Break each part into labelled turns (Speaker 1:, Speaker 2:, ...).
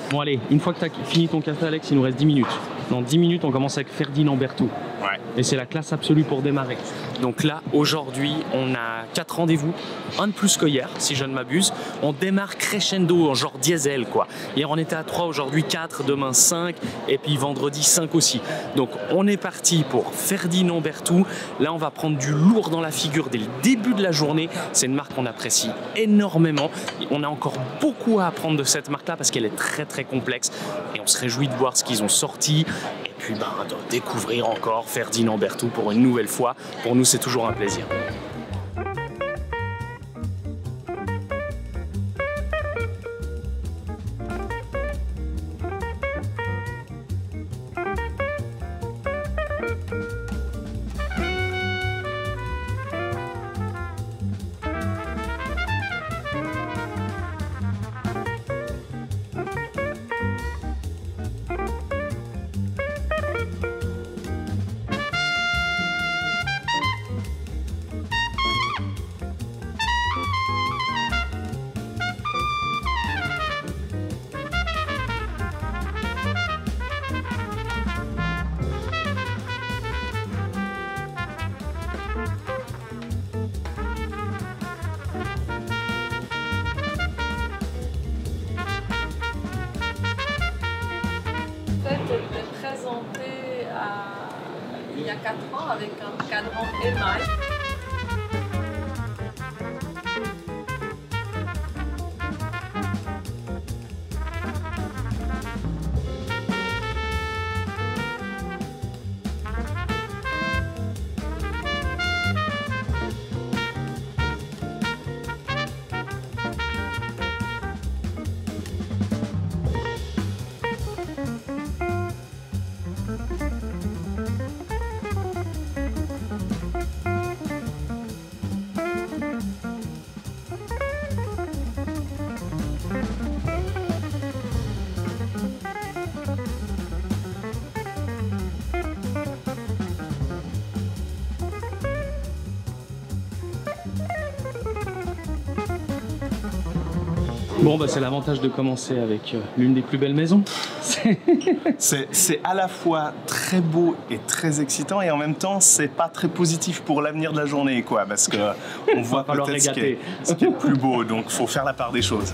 Speaker 1: Bon allez, une fois que tu as fini ton café Alex, il nous reste 10 minutes. Dans 10 minutes, on commence avec Ferdinand Berthoud.
Speaker 2: Ouais.
Speaker 1: Et c'est la classe absolue pour démarrer. Donc là, aujourd'hui, on a 4 rendez-vous, un de plus que hier, si je ne m'abuse. On démarre crescendo, en genre diesel, quoi. Hier, on était à 3, aujourd'hui 4, demain 5, et puis vendredi 5 aussi. Donc, on est parti pour Ferdinand Berthoud. Là, on va prendre du lourd dans la figure dès le début de la journée. C'est une marque qu'on apprécie énormément. On a encore beaucoup à apprendre de cette marque-là parce qu'elle est très, très complexe. Et on se réjouit de voir ce qu'ils ont sorti. Et puis, de découvrir encore Ferdinand Berthoud pour une nouvelle fois. Pour nous, c'est toujours un plaisir.
Speaker 3: Présenté il y a 4 ans avec un cadran émail.
Speaker 1: Bon, c'est l'avantage de commencer avec l'une des plus belles maisons.
Speaker 2: C'est à la fois très beau et très excitant, et en même temps, c'est pas très positif pour l'avenir de la journée, quoi, parce que on voit peut-être ce qui est plus beau, donc faut faire la part des choses.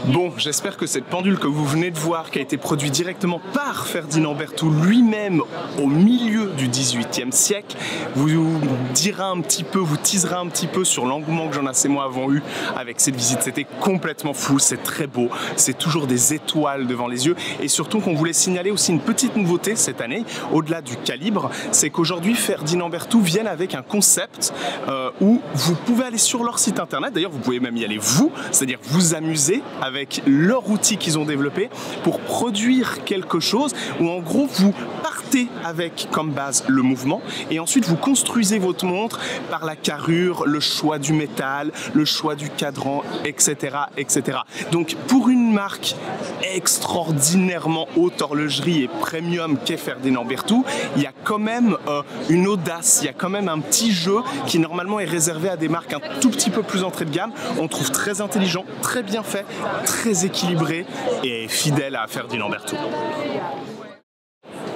Speaker 2: Bon, j'espère que cette pendule que vous venez de voir, qui a été produite directement par Ferdinand Berthoud lui-même au milieu du XVIIIe siècle, vous dira un petit peu, vous teasera un petit peu sur l'engouement que Jonas et moi avons eu avec cette visite. C'était complètement fou, c'est très beau, c'est toujours des étoiles devant les yeux, et surtout qu'on voulait signaler aussi une petite nouveauté cette année, au-delà du calibre, c'est qu'aujourd'hui Ferdinand Berthoud vient avec un concept où vous pouvez aller sur leur site internet, d'ailleurs vous pouvez même y aller vous, c'est-à-dire vous amuser avec leur outil qu'ils ont développé pour produire quelque chose où en gros vous partez avec comme base le mouvement et ensuite vous construisez votre montre par la carrure, le choix du métal, le choix du cadran, etc., etc. Donc pour une marque extraordinairement haute horlogerie et premium qu'est Ferdinand Berthoud, il y a quand même une audace, il y a quand même un petit jeu qui normalement est réservé à des marques un tout petit peu plus entrée de gamme. On trouve très intelligent, très bien fait, très équilibré et fidèle à Ferdinand Berthoud.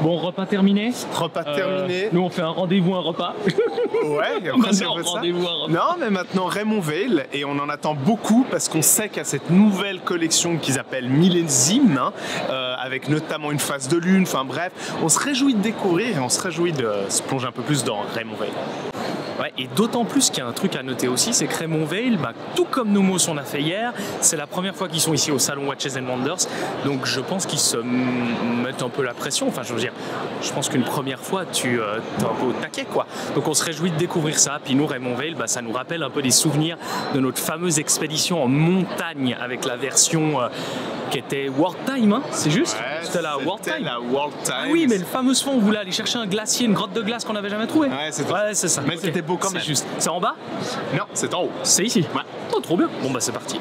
Speaker 1: Bon, repas terminé.
Speaker 2: Repas terminé.
Speaker 1: Nous, on fait un rendez-vous, un repas.
Speaker 2: Ouais, et après, c'est un peu ça. Non, mais maintenant Raymond Weil, et on en attend beaucoup parce qu'on sait qu'il y a cette nouvelle collection qu'ils appellent Millésime, hein, avec notamment une phase de lune, enfin bref, on se réjouit de découvrir et on se réjouit de se plonger un peu plus dans Raymond Weil. Ouais, et d'autant plus qu'il y a un truc à noter aussi, c'est que Raymond Weil, bah, tout comme Nomos on a fait hier, c'est la première fois qu'ils sont ici au salon Watches and Wonders, donc je pense qu'ils se mettent un peu la pression. Enfin, je veux dire, je pense qu'une première fois, tu es un peu au taquet, quoi. Donc on se réjouit de découvrir ça. Puis nous, Raymond Weil, bah, ça nous rappelle un peu des souvenirs de notre fameuse expédition en montagne avec la version qui était World Time, hein, c'est juste? Ouais,
Speaker 1: c'était la World Time.
Speaker 2: La World Time.
Speaker 1: Ah oui, mais le fameux fois, on voulait aller chercher un glacier, une grotte de glace qu'on n'avait jamais trouvé.
Speaker 2: Ouais, c'est
Speaker 1: ça.
Speaker 2: Mais c'était beau quand même.
Speaker 1: C'est juste. C'est en bas?
Speaker 2: Non, c'est en haut.
Speaker 1: C'est ici?
Speaker 2: Ouais.
Speaker 1: Oh, trop bien. Bon, bah, c'est parti.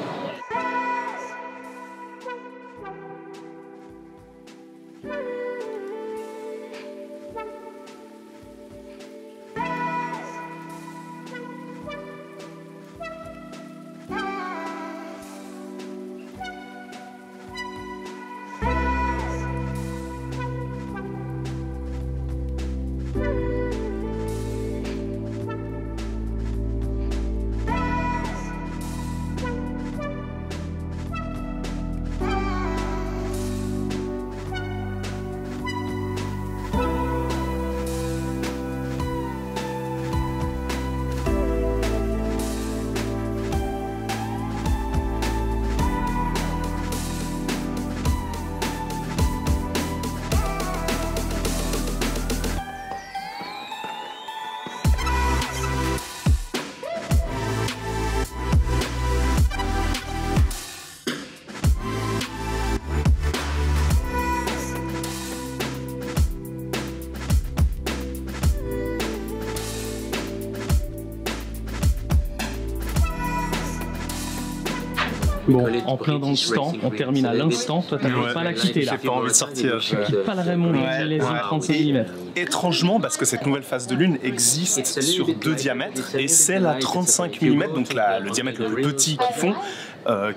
Speaker 1: Bon, en plein dans le stand, on termine à l'instant. Toi, t'avais pas la quitter là.
Speaker 2: J'ai pas envie de sortir.
Speaker 1: Je quitte pas le Raymond Weil 35 mm.
Speaker 2: Étrangement, parce que cette nouvelle phase de lune existe sur 2 diamètres et c'est la 35 mm, donc le diamètre le plus petit qu'ils font.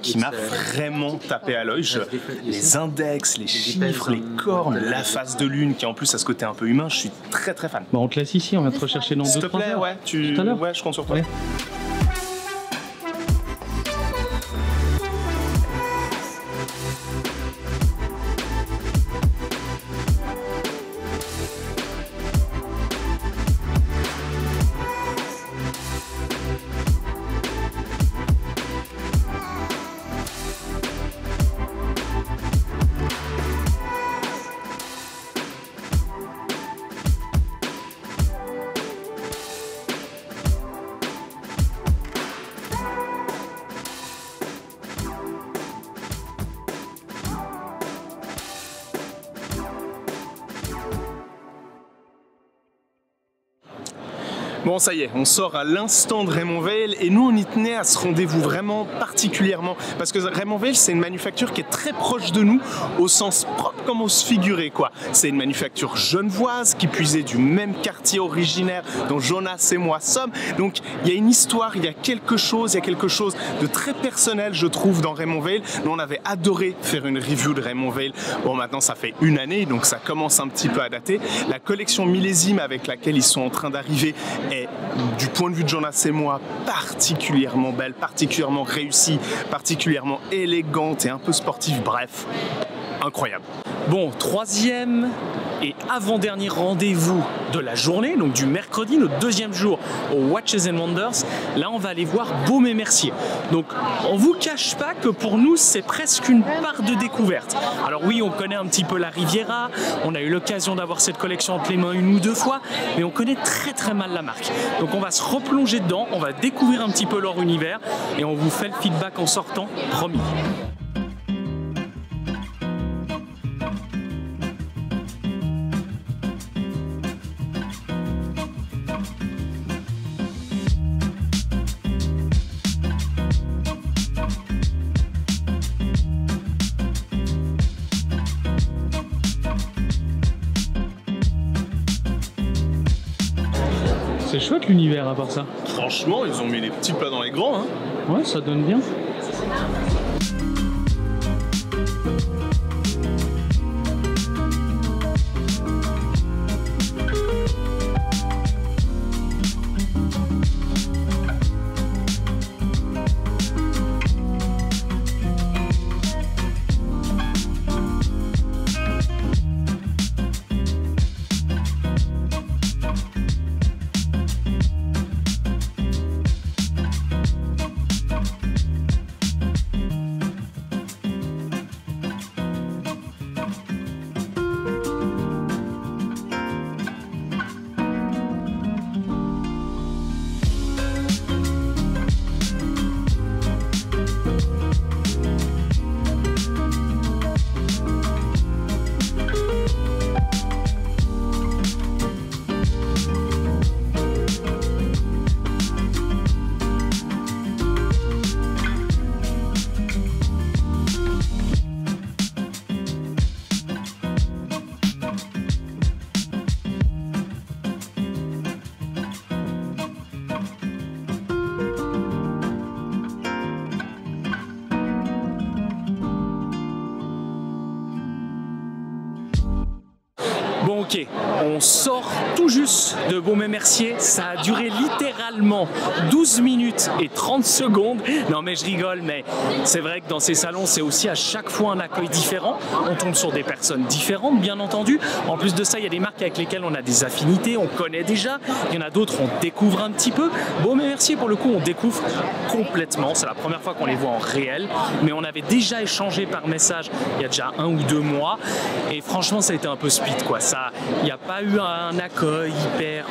Speaker 2: Qui m'a vraiment tapé à l'œil. Les index, les chiffres, les cornes, la phase de lune qui en plus a ce côté un peu humain, je suis très très fan.
Speaker 1: Bon, on te laisse ici, on va te rechercher dans 2-3 heures.
Speaker 2: S'il te plaît, ouais,
Speaker 1: tout à l'heure.
Speaker 2: Ouais, je compte sur toi.
Speaker 1: Ouais.
Speaker 2: Bon, ça y est, on sort à l'instant de Raymond Weil et nous on y tenait à ce rendez-vous vraiment particulièrement parce que Raymond Weil c'est une manufacture qui est très proche de nous au sens propre comme au se figurer, quoi. C'est une manufacture genevoise qui puisait du même quartier originaire dont Jonas et moi sommes. Donc il y a une histoire, il y a quelque chose de très personnel, je trouve, dans Raymond Weil. Nous on avait adoré faire une review de Raymond Weil. Bon, maintenant ça fait 1 année, donc ça commence un petit peu à dater. La collection millésime avec laquelle ils sont en train d'arriver est, du point de vue de Jonas et moi, particulièrement belle, particulièrement réussie, particulièrement élégante et un peu sportive, bref, incroyable.
Speaker 1: Bon, 3e et avant-dernier rendez-vous de la journée, donc du mercredi, notre 2e jour au Watches and Wonders. Là, on va aller voir Baume et Mercier. Donc, on vous cache pas que pour nous, c'est presque une part de découverte. Alors oui, on connaît un petit peu la Riviera, on a eu l'occasion d'avoir cette collection entre les mains 1 ou 2 fois, mais on connaît très très mal la marque. Donc, on va se replonger dedans, on va découvrir un petit peu leur univers et on vous fait le feedback en sortant, promis. C'est chouette l'univers à part ça.
Speaker 2: Franchement, ils ont mis les petits plats dans les grands, hein.
Speaker 1: Ouais, ça donne bien. Ok, on sort tout juste de Beaumais-Mercier. Ça a duré littéralement 12 minutes et 30 secondes. Non mais je rigole, mais c'est vrai que dans ces salons, c'est aussi à chaque fois un accueil différent. On tombe sur des personnes différentes, bien entendu. En plus de ça, il y a des marques avec lesquelles on a des affinités, on connaît déjà. Il y en a d'autres, on découvre un petit peu. Beaumais-Mercier, pour le coup, on découvre complètement. C'est la première fois qu'on les voit en réel. Mais on avait déjà échangé par message il y a déjà 1 ou 2 mois. Et franchement, ça a été un peu speed, quoi. Il n'y a pas eu un accueil hyper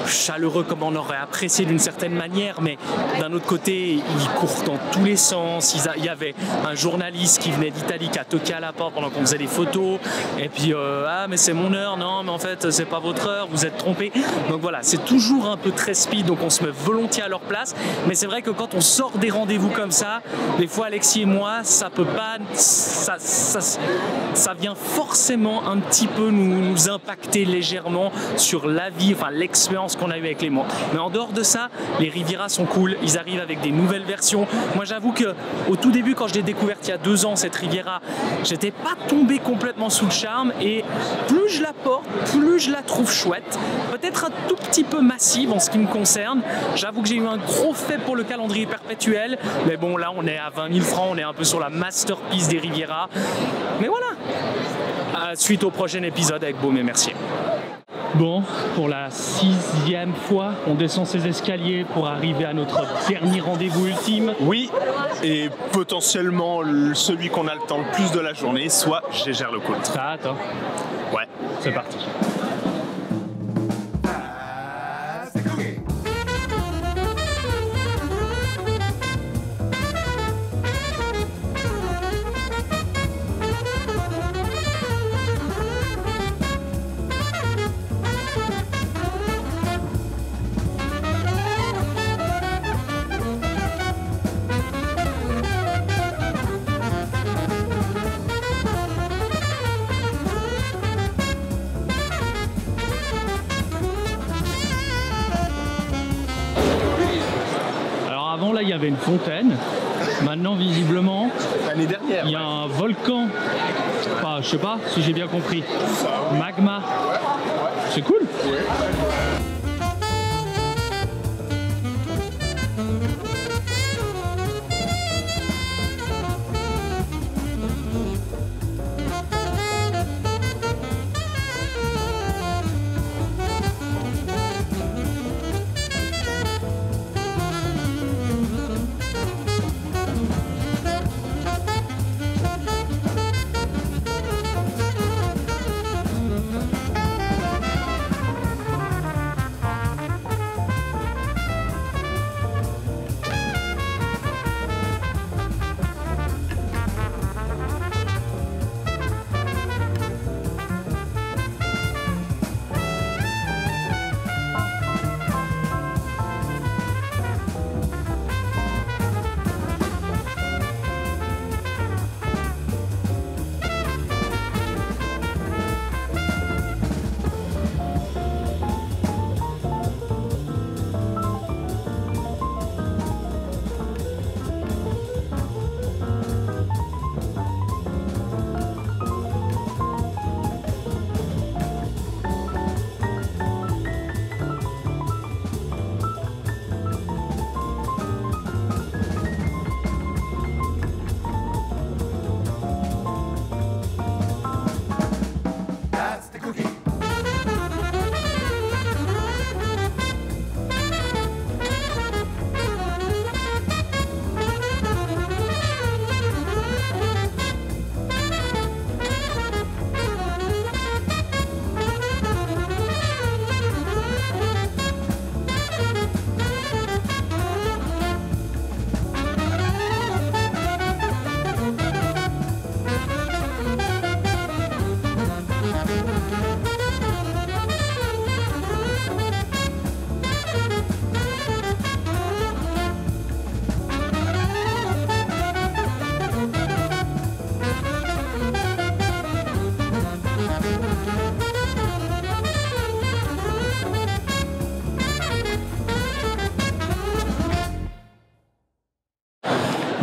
Speaker 1: chaleureux comme on aurait apprécié d'une certaine manière, mais d'un autre côté, ils courent dans tous les sens. Il y avait un journaliste qui venait d'Italie qui a toqué à la porte pendant qu'on faisait des photos, et puis ah mais c'est mon heure, non mais en fait c'est pas votre heure, vous êtes trompé. Donc voilà, c'est toujours un peu très speed, donc on se met volontiers à leur place, mais c'est vrai que quand on sort des rendez-vous comme ça, des fois Alexis et moi, ça peut pas, ça vient forcément un petit peu nous impacter légèrement sur la vie, enfin l'expérience qu'on a eu avec les montres. Mais en dehors de ça, les Riviera sont cool, ils arrivent avec des nouvelles versions. Moi j'avoue que au tout début, quand je l'ai découverte il y a 2 ans, cette Riviera, j'étais pas tombé complètement sous le charme, et plus je la porte, plus je la trouve chouette, peut-être un tout petit peu massive en ce qui me concerne. J'avoue que j'ai eu un gros fait pour le calendrier perpétuel, mais bon là on est à 20 000 francs, on est un peu sur la masterpiece des Riviera, mais voilà. Suite au prochain épisode avec Beaumais-Mercier. Bon, pour la 6e fois, on descend ces escaliers pour arriver à notre dernier rendez-vous ultime.
Speaker 2: Oui, et potentiellement celui qu'on a le temps le plus de la journée, soit Gégère le Coultre.
Speaker 1: Ah, attends.
Speaker 2: Ouais.
Speaker 1: C'est parti. Avant, là, il y avait une fontaine. Maintenant, visiblement,
Speaker 2: L'année dernière,
Speaker 1: il y a un volcan. Enfin, je sais pas si j'ai bien compris. Magma. C'est cool.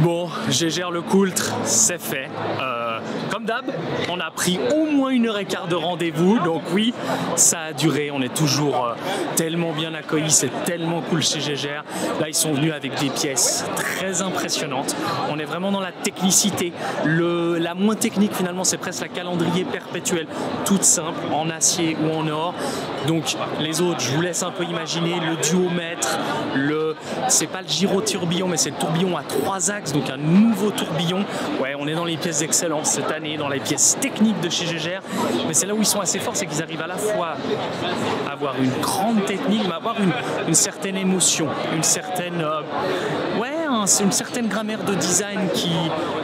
Speaker 1: Bon, Gégère le Coultre, c'est fait. Comme d'hab, on a pris au moins 1h15 de rendez-vous, donc oui, ça a duré, on est toujours tellement bien accueillis, c'est tellement cool chez Jaeger. Là, ils sont venus avec des pièces très impressionnantes. On est vraiment dans la technicité. La moins technique, finalement, c'est presque la calendrier perpétuel, toute simple, en acier ou en or. Donc, les autres, je vous laisse un peu imaginer le duomètre, c'est pas le gyro-tourbillon, mais c'est le tourbillon à 3 axes, donc un nouveau tourbillon. Ouais, on est dans les pièces d'excellence cette année, dans les pièces techniques de chez Jaeger, mais c'est là où ils sont assez forts, c'est qu'ils arrivent à la fois à avoir une grande technique, mais à avoir une certaine émotion, une certaine c'est une certaine grammaire de design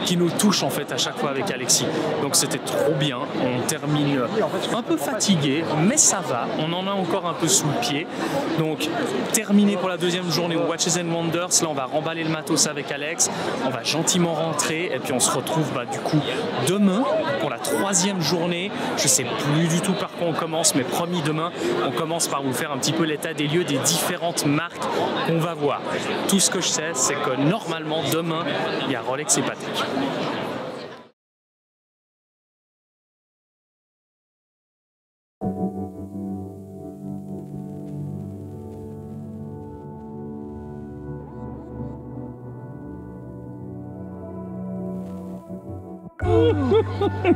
Speaker 1: qui nous touche en fait à chaque fois avec Alexis. Donc c'était trop bien, on termine un peu fatigué, mais ça va, on en a encore un peu sous le pied. Donc terminé pour la deuxième journée au Watches and Wonders, là on va remballer le matos avec Alex, on va gentiment rentrer et puis on se retrouve du coup demain pour la 3e journée. Je sais plus du tout par quoi on commence, mais promis demain on commence par vous faire un petit peu l'état des lieux des différentes marques qu'on va voir. Tout ce que je sais, c'est que normalement, demain, il y a Rolex et Patek.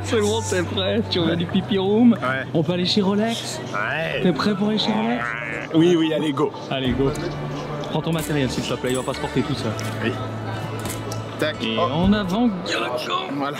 Speaker 4: C'est bon, t'es prêt? Tu reviens du pipi room?
Speaker 2: Ouais.
Speaker 4: On peut aller chez Rolex?
Speaker 2: Ouais.
Speaker 4: T'es prêt pour aller chez Rolex?
Speaker 2: Oui, allez, go.
Speaker 4: Allez, go. Prends ton matériel s'il te plaît, il va pas se porter tout seul.
Speaker 2: Oui. Tac.
Speaker 4: Et en avant,
Speaker 2: Voilà.